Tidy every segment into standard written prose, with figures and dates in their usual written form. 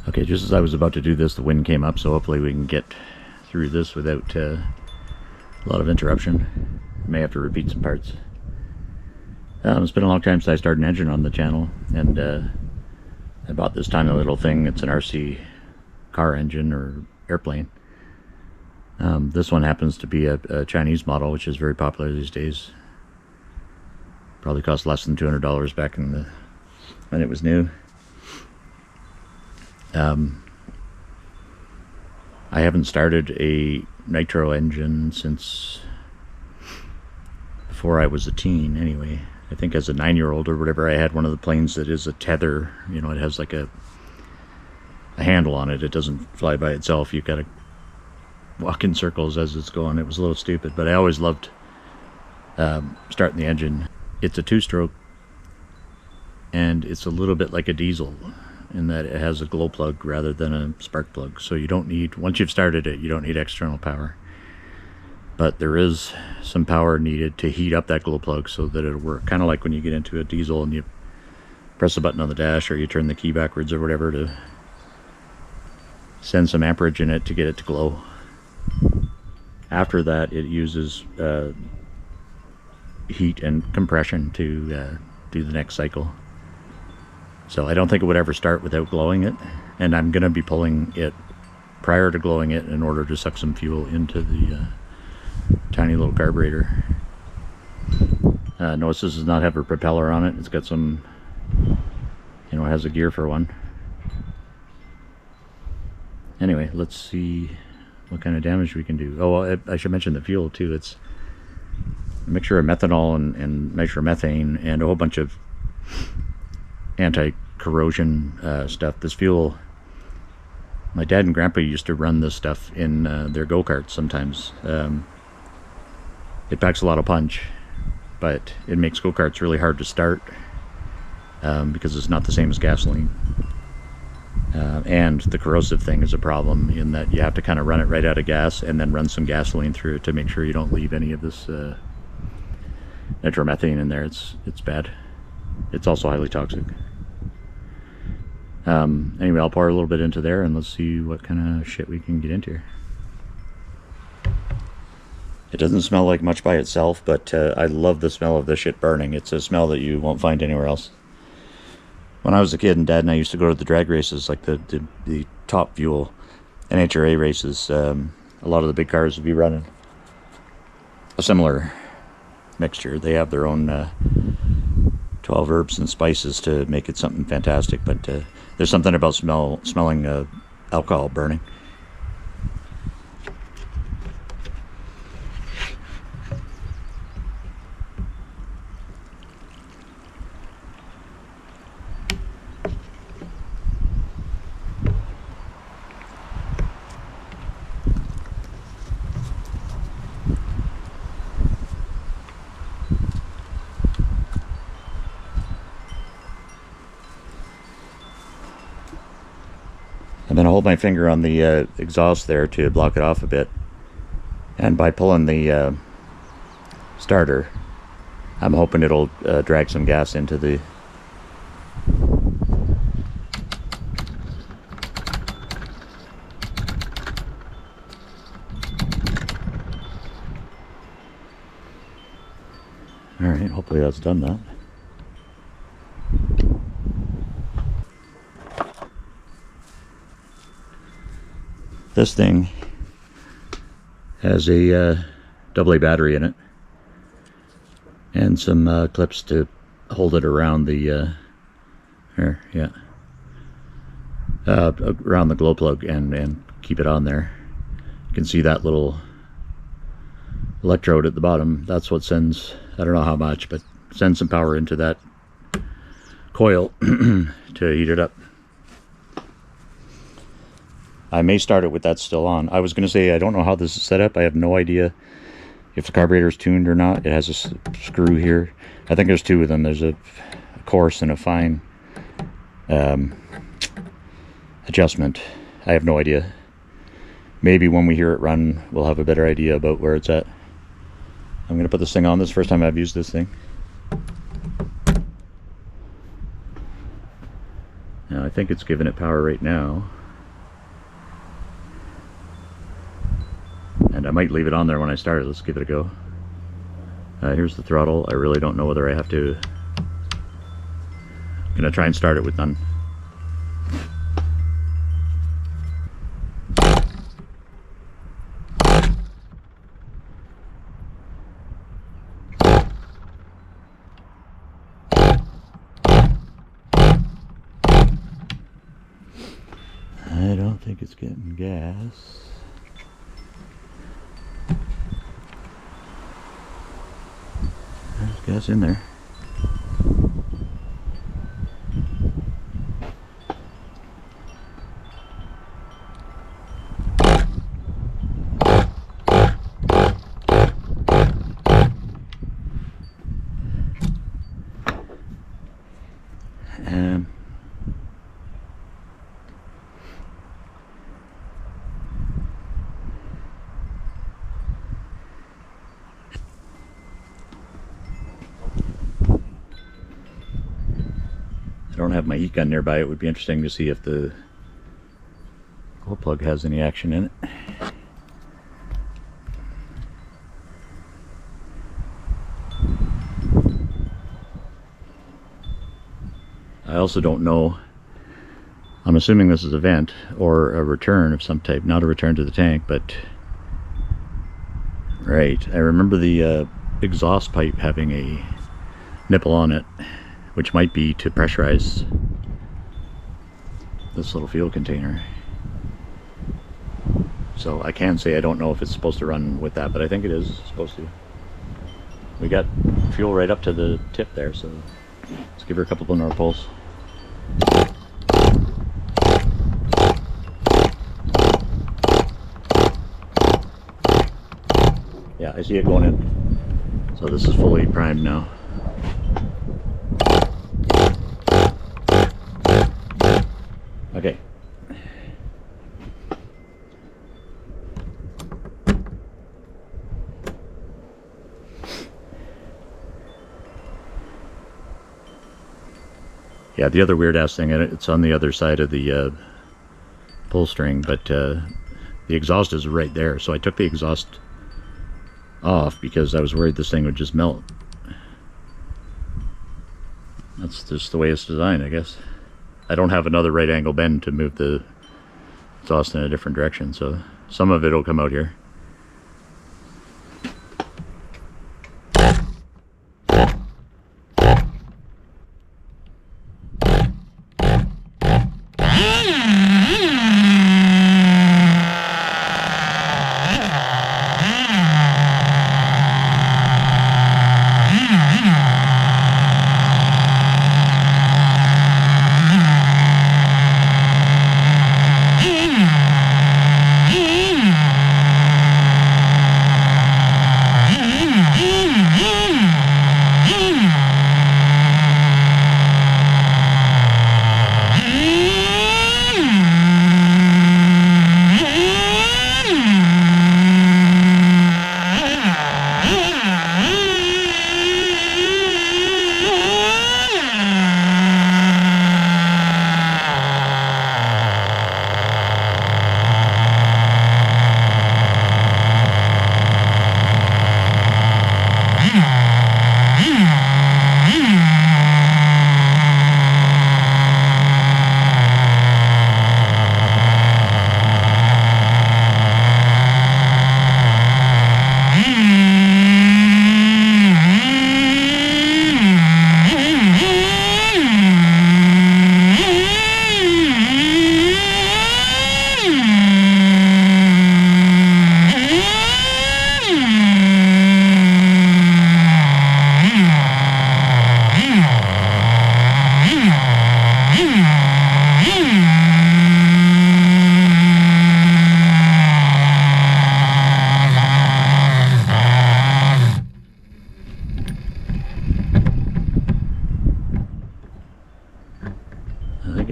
Okay, just as I was about to do this, the wind came up, so hopefully we can get through this without a lot of interruption. May have to repeat some parts. It's been a long time since I started an engine on the channel, and I bought this tiny little thing. It's an RC car engine or airplane. This one happens to be a Chinese model, which is very popular these days. Probably cost less than $200 back in when it was new. I haven't started a nitro engine since before I was a teen, anyway. I think as a 9-year-old or whatever, I had one of the planes that is a tether. You know, it has like a handle on it. It doesn't fly by itself. You've got to walk in circles as it's going. It was a little stupid, but I always loved starting the engine. It's a 2-stroke, and it's a little bit like a diesel in that it has a glow plug rather than a spark plug. So you don't need, once you've started it, you don't need external power. But there is some power needed to heat up that glow plug so that it'll work. Kind of like when you get into a diesel and you press a button on the dash, or you turn the key backwards or whatever to send some amperage in it to get it to glow. After that, it uses heat and compression to do the next cycle. So I don't think it would ever start without glowing it, and I'm going to be pulling it prior to glowing it in order to suck some fuel into the tiny little carburetor. Notice this does not have a propeller on it. It's got some, you know, it has a gear for one. Anyway, let's see what kind of damage we can do. Oh, I should mention the fuel too. It's a mixture of methanol and nitromethane and a whole bunch of anti-corrosion stuff. This fuel, my dad and grandpa used to run this stuff in their go-karts sometimes. It packs a lot of punch, but it makes go-karts really hard to start because it's not the same as gasoline. And the corrosive thing is a problem in that you have to kind of run it right out of gas and then run some gasoline through it to make sure you don't leave any of this nitromethane in there. It's bad. It's also highly toxic. Anyway, I'll pour a little bit into there and let's see what kind of shit we can get into here. It doesn't smell like much by itself, but I love the smell of this shit burning. It's a smell that you won't find anywhere else. When I was a kid, and Dad and I used to go to the drag races, like the Top Fuel NHRA races, a lot of the big cars would be running a similar mixture. They have their own 12 herbs and spices to make it something fantastic, but there's something about smelling alcohol burning. I'm going to hold my finger on the exhaust there to block it off a bit, and by pulling the starter, I'm hoping it'll drag some gas into the Alright, hopefully that's done that. This thing has a AA battery in it and some clips to hold it around the around the glow plug and keep it on there. You can see that little electrode at the bottom. That's what sends, I don't know how much, but sends some power into that coil to heat it up. I may start it with that still on. I was going to say I don't know how this is set up. I have no idea if the carburetor is tuned or not. It has a screw here. I think there's two of them. There's a coarse and a fine adjustment. I have no idea. Maybe when we hear it run, we'll have a better idea about where it's at. I'm going to put this thing on. This is the first time I've used this thing. Now I think it's giving it power right now. And I might leave it on there when I start it. Let's give it a go. Here's the throttle. I really don't know whether I have to... I'm gonna try and start it with none. I don't think it's getting gas. There's gas in there. I don't have my heat gun nearby. It would be interesting to see if the glow plug has any action in it. I also don't know. I'm assuming this is a vent or a return of some type, not a return to the tank, but right. I remember the exhaust pipe having a nipple on it, which might be to pressurize this little fuel container. So I can say I don't know if it's supposed to run with that, but I think it is supposed to. We got fuel right up to the tip there, so let's give her a couple more pulls. Yeah, I see it going in. So this is fully primed now. Okay. Yeah, the other weird ass thing, it's on the other side of the pull string, but the exhaust is right there, so I took the exhaust off because I was worried this thing would just melt. That's just the way it's designed, I guess. I don't have another right angle bend to move the exhaust in a different direction, so some of it will come out here.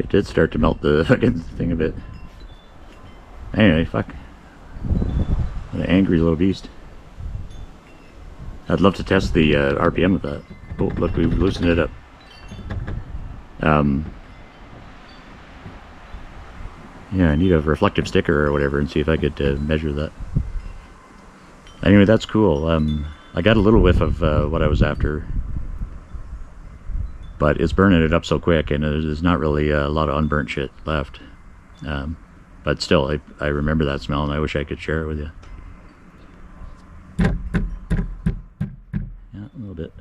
Did start to melt the fucking thing a bit. Anyway, fuck. What an angry little beast. I'd love to test the RPM of that. Oh, look, we've loosened it up. Yeah, I need a reflective sticker or whatever and see if I could measure that. Anyway, that's cool. I got a little whiff of what I was after, but it's burning it up so quick, and there's not really a lot of unburnt shit left. But still, I remember that smell, and I wish I could share it with you. Yeah, a little bit.